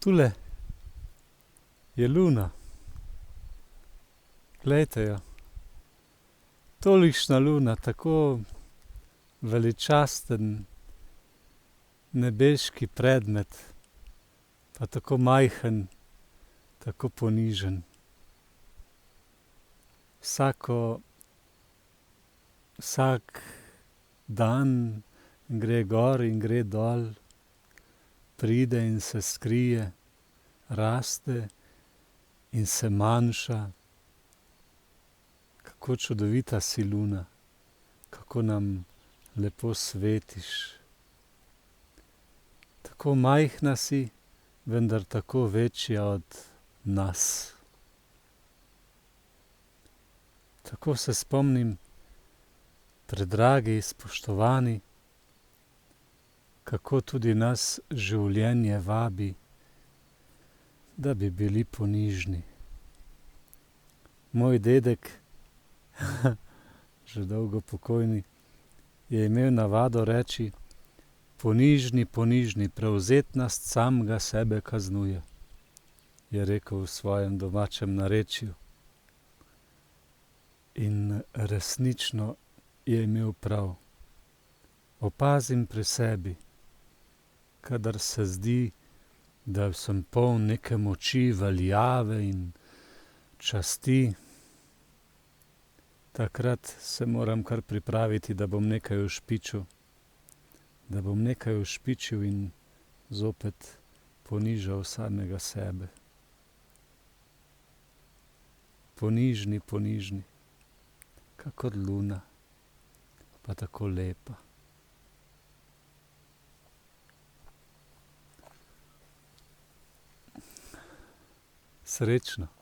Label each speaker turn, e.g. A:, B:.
A: Tule je luna. Glejte jo. Tolikšna luna, tako veličasten nebeški predmet, pa tako majhen, tako ponižen. Vsak dan gre gor in gre dol, pride in se skrije, raste in se manjša. Kako čudovita si, luna, kako nam lepo svetiš. Tako majhna si, vendar tako večja od nas. Tako se spomnim, predragi, spoštovani, kako tudi nas življenje vabi, da bi bili ponižni. Moj dedek, že dolgo pokojni, je imel navado reči: ponižni, ponižni, prevzetnost samega sebe kaznuje, je rekel v svojem domačem narečju. In resnično je imel prav. Opazim pri sebi, kadar se zdi, da sem poln neke moči, veljave in časti, takrat se moram kar pripraviti, da bom nekaj ušpičil. Da bom nekaj ušpičil in zopet ponižal samega sebe. Ponižni, ponižni, kakor luna, pa tako lepa. Srečno.